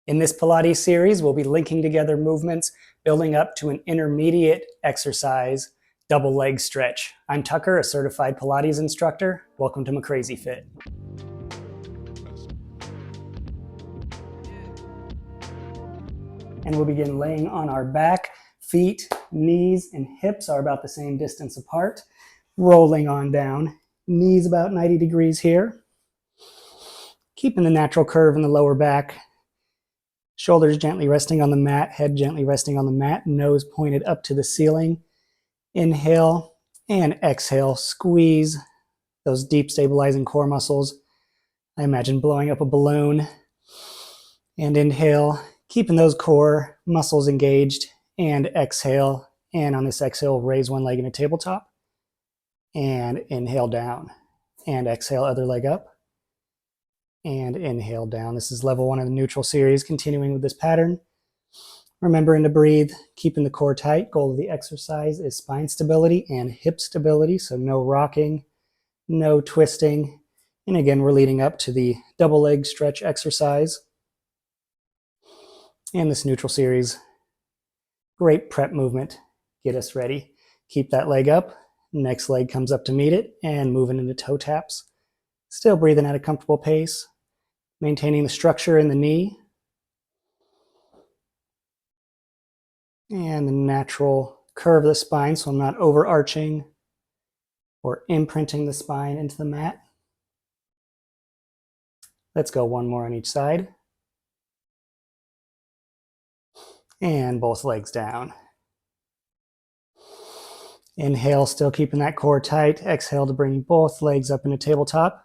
In this Pilates series, we'll be linking together movements, building up to an intermediate exercise, double leg stretch. I'm Tucker, a certified Pilates instructor. Welcome to McCrazy Fit. And we'll begin laying on our back. Feet, knees, and hips are about the same distance apart. Rolling on down. Knees about 90 degrees here. Keeping the natural curve in the lower back. Shoulders gently resting on the mat, head gently resting on the mat, nose pointed up to the ceiling. Inhale and exhale, squeeze those deep stabilizing core muscles. I imagine blowing up a balloon. And inhale, keeping those core muscles engaged, and exhale. And on this exhale, raise one leg in a tabletop. And inhale down. And exhale, other leg up. And inhale down. This is level 1 of the neutral series, continuing with this pattern. Remembering to breathe, keeping the core tight. Goal of the exercise is spine stability and hip stability, so no rocking, no twisting. And again, we're leading up to the double leg stretch exercise. And this neutral series, great prep movement. Get us ready. Keep that leg up. Next leg comes up to meet it, and moving into toe taps. Still breathing at a comfortable pace. Maintaining the structure in the knee. And the natural curve of the spine, so I'm not overarching or imprinting the spine into the mat. Let's go one more on each side. And both legs down. Inhale, still keeping that core tight. Exhale to bring both legs up into tabletop.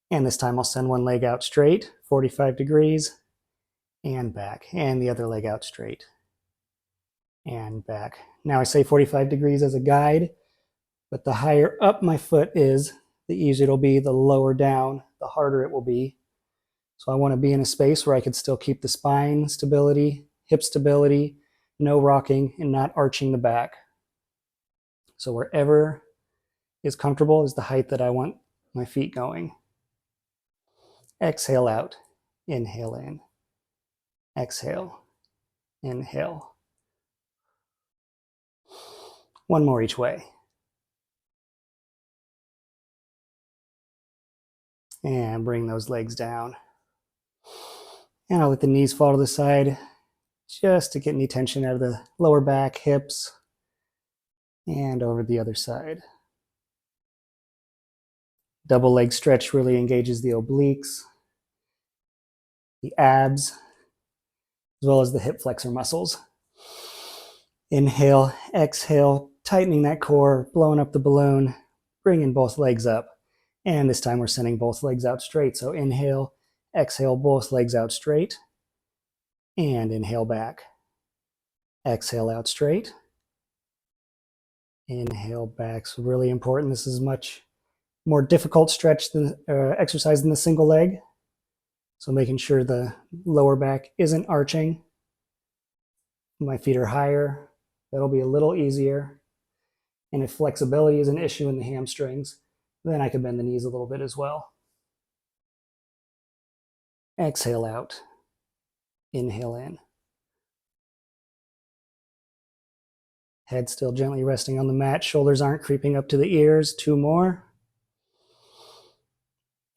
And this time I'll send one leg out straight, 45 degrees, and back. And the other leg out straight, and back. Now I say 45 degrees as a guide, but the higher up my foot is, the easier it'll be. The lower down, the harder it will be. So I want to be in a space where I could still keep the spine stability, hip stability, no rocking, and not arching the back. So wherever is comfortable is the height that I want my feet going. Exhale out, inhale in, exhale, inhale. One more each way. And bring those legs down. And I'll let the knees fall to the side just to get any tension out of the lower back, hips, and over the other side. Double leg stretch really engages the obliques, the abs, as well as the hip flexor muscles. Inhale, exhale, tightening that core, blowing up the balloon, bringing both legs up. And this time we're sending both legs out straight. So inhale, exhale, both legs out straight. And inhale back. Exhale out straight. Inhale back. So really important. This is much more difficult stretch than exercise than the single leg. So making sure the lower back isn't arching. My feet are higher. That'll be a little easier. And if flexibility is an issue in the hamstrings, then I can bend the knees a little bit as well. Exhale out. Inhale in. Head still gently resting on the mat. Shoulders aren't creeping up to the ears. 2 more.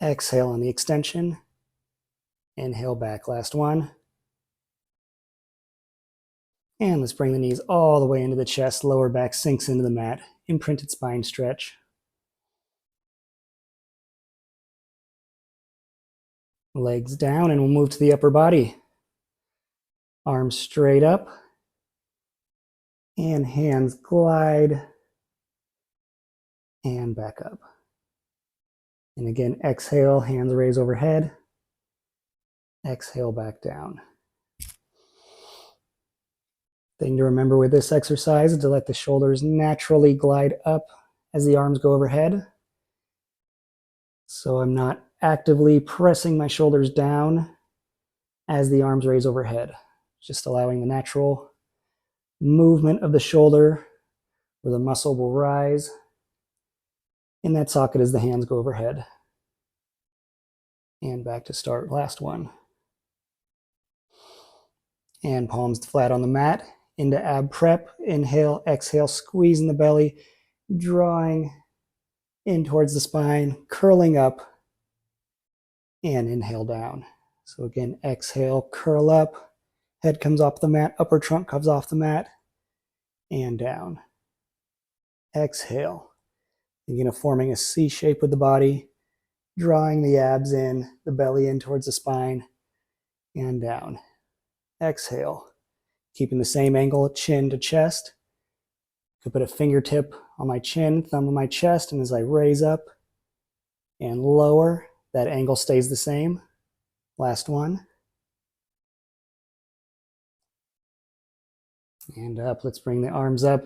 Exhale on the extension. Inhale back. Last one. And let's bring the knees all the way into the chest. Lower back sinks into the mat. Imprinted spine stretch. Legs down, and we'll move to the upper body. Arms straight up. And hands glide. And back up. And again, exhale, hands raise overhead. Exhale back down. Thing to remember with this exercise is to let the shoulders naturally glide up as the arms go overhead. So I'm not actively pressing my shoulders down as the arms raise overhead. Just allowing the natural movement of the shoulder where the muscle will rise in that socket as the hands go overhead. And back to start. Last one. And palms flat on the mat into ab prep. Inhale, exhale, squeezing the belly, drawing in towards the spine, curling up, and inhale down. So again, exhale, curl up, head comes off the mat, upper trunk comes off the mat, and down. Exhale, thinking of forming a C shape with the body, drawing the abs in, the belly in towards the spine, and down. Exhale, keeping the same angle, chin to chest. Could put a fingertip on my chin, thumb on my chest, and as I raise up and lower, that angle stays the same. Last one. And up, let's bring the arms up.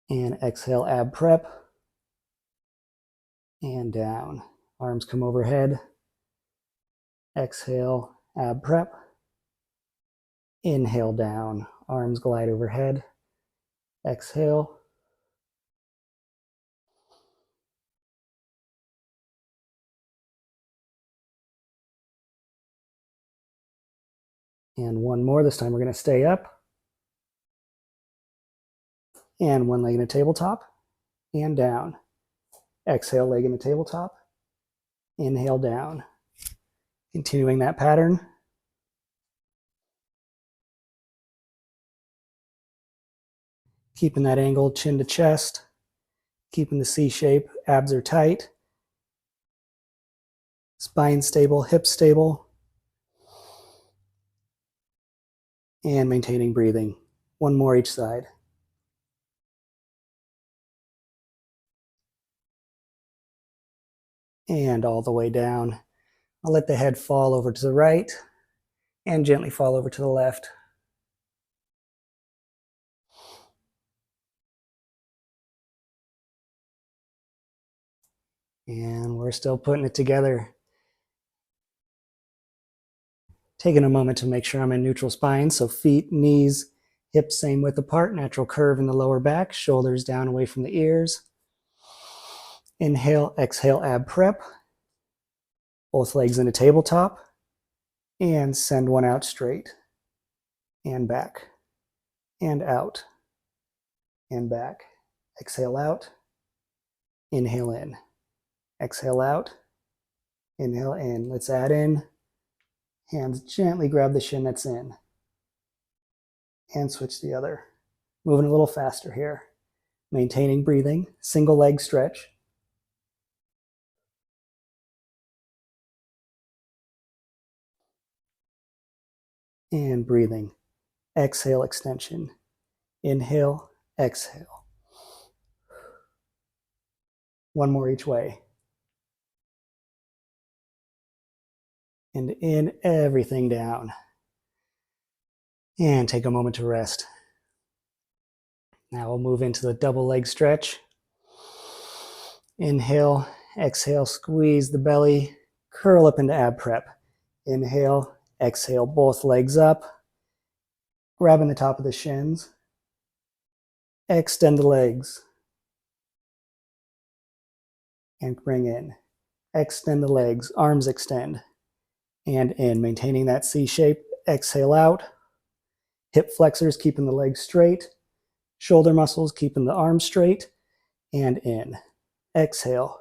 And exhale, ab prep. And down. Arms come overhead. Exhale, ab prep. Inhale down. Arms glide overhead. Exhale. And one more. This time we're going to stay up. And one leg in a tabletop. And down. Exhale, leg in a tabletop. Inhale down. Continuing that pattern. Keeping that angle, chin to chest. Keeping the C shape, abs are tight. Spine stable, hips stable. And maintaining breathing. One more each side. And all the way down. I'll let the head fall over to the right and gently fall over to the left. And we're still putting it together. Taking a moment to make sure I'm in neutral spine. So feet, knees, hips same width apart, natural curve in the lower back, shoulders down away from the ears. Inhale, exhale, ab prep. Both legs in a tabletop. And send one out straight. And back. And out. And back. Exhale out. Inhale in. Exhale out. Inhale in. Let's add in. Hands gently grab the shin that's in. And switch the other. Moving a little faster here. Maintaining breathing. Single leg stretch. And breathing. Exhale, extension. Inhale, exhale. One more each way. And in, everything down. And take a moment to rest. Now we'll move into the double leg stretch. Inhale, exhale, squeeze the belly, curl up into ab prep. Inhale, exhale, both legs up, grabbing the top of the shins. Extend the legs. And bring in. Extend the legs, arms extend. And in, maintaining that C shape. Exhale out. Hip flexors, keeping the legs straight. Shoulder muscles, keeping the arms straight. And in. Exhale.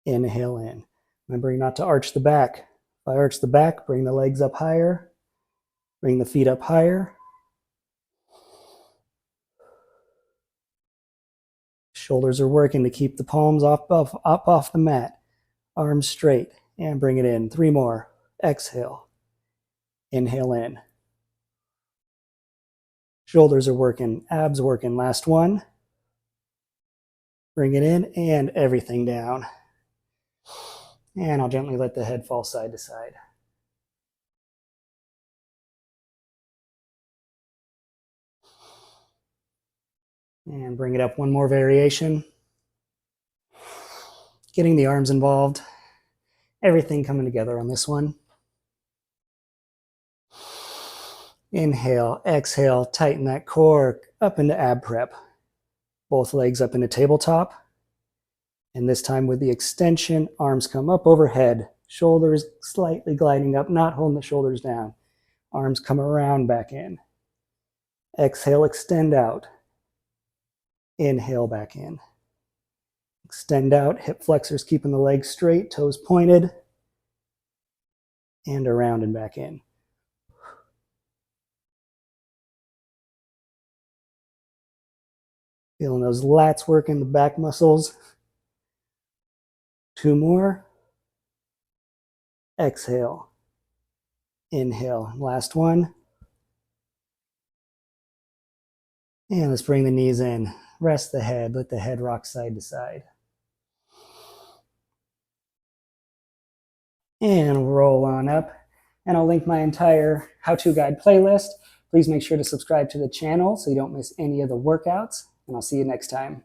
Inhale in. Remembering not to arch the back. If I arch the back, bring the legs up higher. Bring the feet up higher. Shoulders are working to keep the palms up off the mat. Arms straight. And bring it in. 3 more. Exhale. Inhale in. Shoulders are working. Abs working. Last one. Bring it in and everything down. And I'll gently let the head fall side to side. And bring it up, one more variation. Getting the arms involved. Everything coming together on this one. Inhale, exhale, tighten that core up into ab prep. Both legs up into tabletop. And this time with the extension, arms come up overhead, shoulders slightly gliding up, not holding the shoulders down. Arms come around back in. Exhale, extend out. Inhale, back in. Extend out, hip flexors keeping the legs straight, toes pointed. And around and back in. Feeling those lats working the back muscles. 2 more. Exhale. Inhale. Last one. And let's bring the knees in. Rest the head. Let the head rock side to side. And roll on up. And I'll link my entire how-to guide playlist. Please make sure to subscribe to the channel so you don't miss any of the workouts. And I'll see you next time.